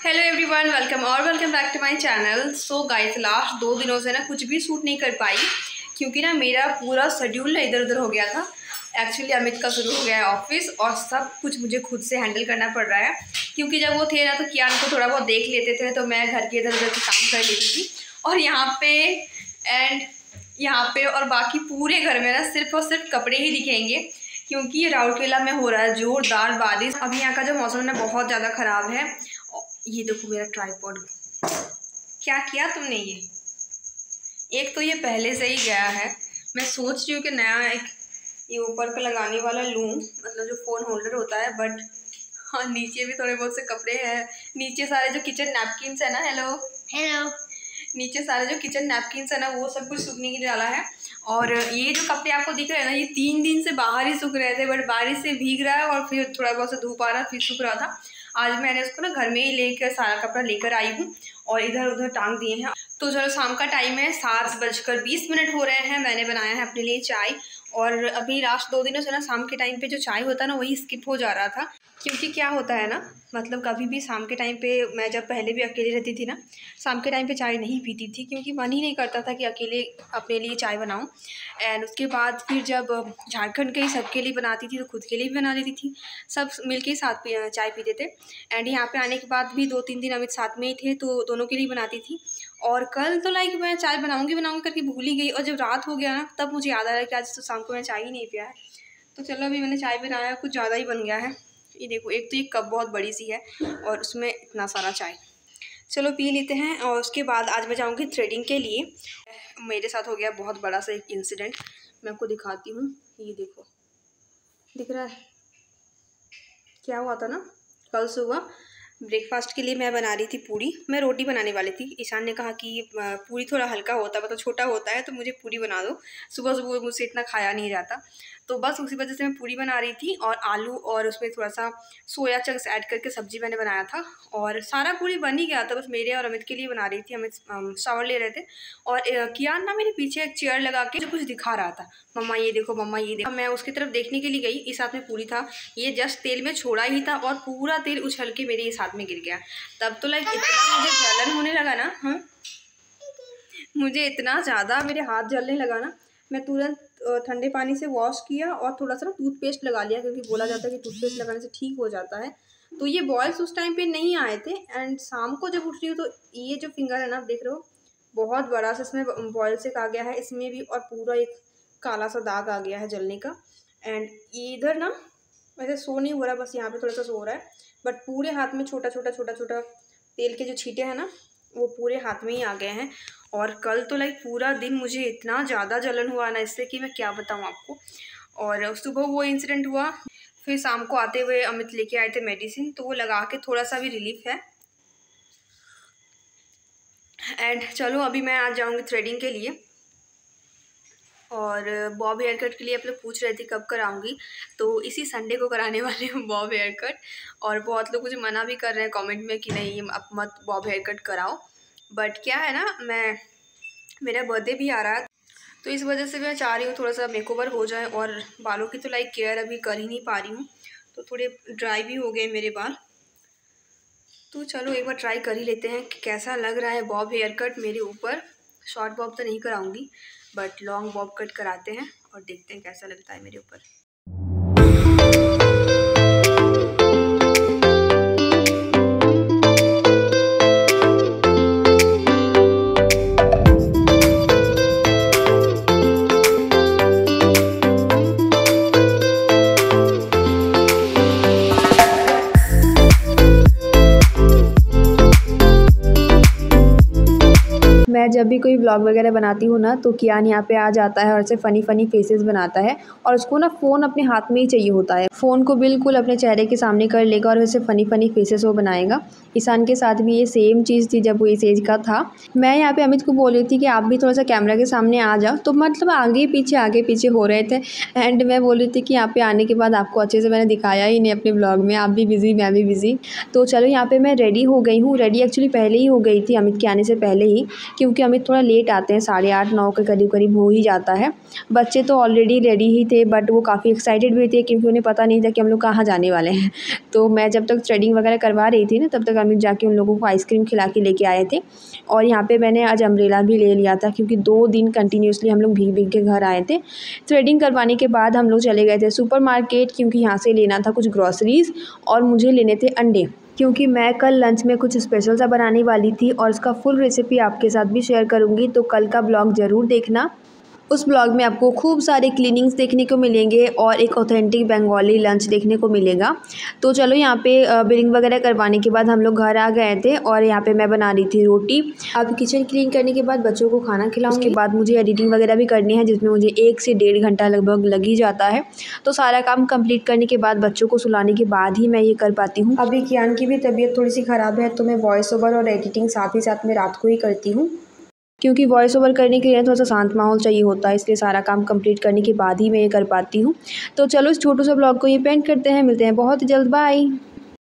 Hello everyone, welcome back to my channel. So guys, last 2 दिनों से ना कुछ भी शूट नहीं कर पाई क्योंकि ना मेरा पूरा शेड्यूल ना इधर उधर हो गया था। एक्चुअली अमित का शुरू हो गया है ऑफिस और सब कुछ मुझे खुद से हैंडल करना पड़ रहा है क्योंकि जब वो थे ना तो कियान को थोड़ा बहुत देख लेते थे तो मैं घर के इधर उधर के काम कर लेती थी। और यहाँ पे और बाकी पूरे घर में ना सिर्फ और सिर्फ कपड़े ही दिखेंगे क्योंकि राउरकेला में हो रहा है जोरदार बारिश। अभी यहाँ का जो मौसम है ना बहुत ज़्यादा ख़राब है। ये देखो मेरा ट्राइपॉड, क्या किया तुमने? एक तो ये पहले से ही गया है। मैं सोच रही हूँ कि नया एक ये ऊपर का लगाने वाला लूँ, मतलब जो फ़ोन होल्डर होता है। बट हाँ, नीचे भी थोड़े बहुत से कपड़े हैं। नीचे सारे जो किचन नैपकिन्स है ना, हेलो नीचे सारे जो किचन नैपकिन्स है ना वो सब कुछ सूखने के लिए डाला है। और ये जो कपड़े आपको दिख रहे हैं ना ये 3 दिन से बाहर ही सूख रहे थे, बट बारिश से भीग रहा है और फिर थोड़ा बहुत सा धूप आ रहा फिर सूख रहा था। आज मैंने उसको ना घर में ही लेकर सारा कपड़ा लेकर आई हूँ और इधर उधर टांग दिए हैं। तो चलो, शाम का टाइम है, 7:20 हो रहे हैं। मैंने बनाया है अपने लिए चाय और अभी लास्ट 2 दिनों से ना शाम के टाइम पे जो चाय होता है ना वही स्किप हो जा रहा था क्योंकि क्या होता है ना, मतलब कभी भी शाम के टाइम पे मैं जब पहले भी अकेली रहती थी ना शाम के टाइम पे चाय नहीं पीती थी क्योंकि मन ही नहीं करता था कि अकेले अपने लिए चाय बनाऊं। एंड उसके बाद फिर जब झारखंड के ही सबके लिए बनाती थी तो खुद के लिए भी बना लेती थी, सब मिलके ही साथ चाय पीते थे। एंड यहाँ पे आने के बाद भी 2-3 दिन अमित साथ में ही थे तो दोनों के लिए बनाती थी। और कल तो लाइक मैं चाय बनाऊंगी करके भूल ही गई और जब रात हो गया ना तब मुझे याद आ रहा कि आज तो शाम को मैं चाय ही नहीं पिया है। तो चलो, अभी मैंने चाय बनाया, कुछ ज़्यादा ही बन गया है। ये देखो, एक तो ये कप बहुत बड़ी सी है और उसमें इतना सारा चाय। चलो पी लेते हैं। और उसके बाद आज मैं जाऊँगी थ्रेडिंग के लिए। मेरे साथ हो गया बहुत बड़ा सा एक इंसिडेंट, मैं आपको दिखाती हूँ। ये देखो, दिख रहा है क्या हुआ था ना। कल सुबह ब्रेकफास्ट के लिए मैं बना रही थी पूरी, मैं रोटी बनाने वाली थी। ईशान ने कहा कि पूरी थोड़ा हल्का होता है, मतलब छोटा होता है, तो मुझे पूरी बना दो, सुबह सुबह मुझसे इतना खाया नहीं जाता। तो बस उसी वजह से मैं पूरी बना रही थी और आलू और उसमें थोड़ा सा सोया चंक्स ऐड करके सब्जी मैंने बनाया था और सारा पूरी बन ही गया था। बस मेरे और अमित के लिए बना रही थी। अमित शावर ले रहे थे और कियान ना मेरे पीछे एक चेयर लगा के कुछ दिखा रहा था, मम्मा ये देखो, मम्मा ये देखो। मैं उसकी तरफ देखने के लिए गई, इस हाथ में पूरी था, ये जस्ट तेल में छोड़ा ही था और पूरा तेल उछल के मेरे इस हाथ में गिर गया। तब तो लाइक इतना मुझे जलन होने लगा ना, हाँ मुझे इतना ज़्यादा मेरे हाथ जलने लगा ना, मैं तुरंत ठंडे पानी से वॉश किया और थोड़ा सा ना टूथपेस्ट लगा लिया क्योंकि बोला जाता है कि टूथपेस्ट लगाने से ठीक हो जाता है। तो ये बॉयल्स उस टाइम पे नहीं आए थे। एंड शाम को जब उठ रही हूँ तो ये जो फिंगर है ना, आप देख रहे हो बहुत बड़ा सा इसमें बॉयल्स एक आ गया है, इसमें भी, और पूरा एक काला सा दाग आ गया है जलने का। एंड इधर ना वैसे शो नहीं हो रहा, बस यहाँ पे थोड़ा सा शो हो रहा है, बट पूरे हाथ में छोटा छोटा तेल के जो छींटे हैं ना वो पूरे हाथ में ही आ गए हैं। और कल तो लाइक पूरा दिन मुझे इतना ज़्यादा जलन हुआ ना इससे कि मैं क्या बताऊँ आपको। और सुबह वो इंसिडेंट हुआ, फिर शाम को आते हुए अमित लेके आए थे मेडिसिन, तो वो लगा के थोड़ा सा भी रिलीफ है। एंड चलो, अभी मैं आज जाऊँगी थ्रेडिंग के लिए। और बॉब हेयर कट के लिए आप लोग पूछ रहे थे कब कराऊंगी, तो इसी संडे को कराने वाली हूँ बॉब हेयर कट। और बहुत लोग मुझे मना भी कर रहे हैं कमेंट में कि नहीं अब मत बॉब हेयर कट कराओ, बट क्या है ना, मेरा बर्थडे भी आ रहा है तो इस वजह से मैं चाह रही हूँ थोड़ा सा मेकओवर हो जाए। और बालों की तो लाइक केयर अभी कर ही नहीं पा रही हूँ, तो थोड़े ड्राई भी हो गए मेरे बाल। तो चलो एक बार ट्राई कर ही लेते हैं कि कैसा लग रहा है बॉब हेयर कट मेरे ऊपर। शॉर्ट बॉब तो नहीं कराऊंगी बट लॉन्ग बॉब कट कराते हैं और देखते हैं कैसा लगता है मेरे ऊपर। मैं जब भी कोई व्लॉग वगैरह बनाती हूँ ना तो कियान यहाँ पे आ जाता है और ऐसे फ़नी फेसेस बनाता है और उसको ना फ़ोन अपने हाथ में ही चाहिए होता है। फ़ोन को बिल्कुल अपने चेहरे के सामने कर लेगा और वैसे फ़नी फेसेस वो बनाएगा। ईशान के साथ भी ये सेम चीज़ थी जब वो इस एज का था। मैं यहाँ पे अमित को बोल रही थी कि आप भी थोड़ा सा कैमरा के सामने आ जाओ, तो मतलब आगे पीछे हो रहे थे। एंड मैं बोल रही थी कि यहाँ पे आने के बाद आपको अच्छे से मैंने दिखाया ही नहीं अपने ब्लॉग में, आप भी बिज़ी मैं भी बिज़ी। तो चलो, यहाँ पे मैं रेडी हो गई हूँ। रेडी एक्चुअली पहले ही हो गई थी अमित के आने से पहले ही, क्योंकि अमित थोड़ा लेट आते हैं, 8:30-9 के करीब करीब हो ही जाता है। बच्चे तो ऑलरेडी रेडी ही थे, बट वो काफ़ी एक्साइटेड भी थे क्योंकि उन्हें पता नहीं था कि हम लोग कहाँ जाने वाले हैं। तो मैं जब तक थ्रेडिंग वगैरह करवा रही थी ना, तब तक अमित जाके उन लोगों को आइसक्रीम खिला के लेके आए थे। और यहाँ पे मैंने आज अम्ब्रेला भी ले लिया था क्योंकि 2 दिन कंटिन्यूसली हम लोग भीग भीग के घर आए थे। थ्रेडिंग करवाने के बाद हम लोग चले गए थे सुपरमार्केट क्योंकि यहाँ से लेना था कुछ ग्रॉसरीज़ और मुझे लेने थे अंडे, क्योंकि मैं कल लंच में कुछ स्पेशल सा बनाने वाली थी और इसका फुल रेसिपी आपके साथ भी शेयर करूँगी, तो कल का ब्लॉग ज़रूर देखना। उस ब्लॉग में आपको खूब सारे क्लीनिंग्स देखने को मिलेंगे और एक ऑथेंटिक बंगाली लंच देखने को मिलेगा। तो चलो यहाँ पे बिलिंग वगैरह करवाने के बाद हम लोग घर आ गए थे और यहाँ पे मैं बना रही थी रोटी। अब किचन क्लीन करने के बाद बच्चों को खाना खिलाऊंगी। उसके बाद मुझे एडिटिंग वगैरह भी करनी है जिसमें मुझे 1 से 1.5 घंटा लगभग लग ही जाता है। तो सारा काम कंप्लीट करने के बाद बच्चों को सुलाने के बाद ही मैं ये कर पाती हूँ। अभी कियान की भी तबीयत थोड़ी सी ख़राब है तो मैं वॉइस ओवर और एडिटिंग साथ ही साथ में रात को ही करती हूँ, क्योंकि वॉइस ओवर करने के लिए थोड़ा सा शांत माहौल चाहिए होता है, इसलिए सारा काम कंप्लीट करने के बाद ही मैं ये कर पाती हूँ। तो चलो इस छोटे से ब्लॉग को ये पेंट करते हैं, मिलते हैं बहुत जल्द, बाय।